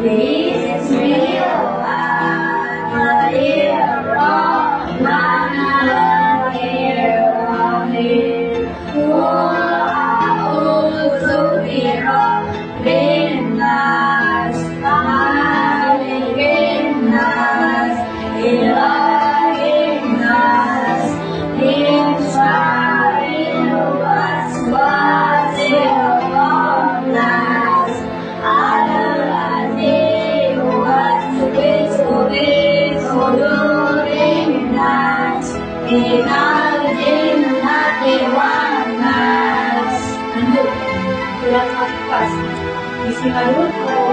This is real life, a hero, not a hero here. Oh, to be wrong, being nice, smiling, being nice, loving nice, being trying what's nice. I don't need what's so loving nice, acknowledging nothing one nice. Lanjut, jelas pas. Bismillahirrahmanirrahim.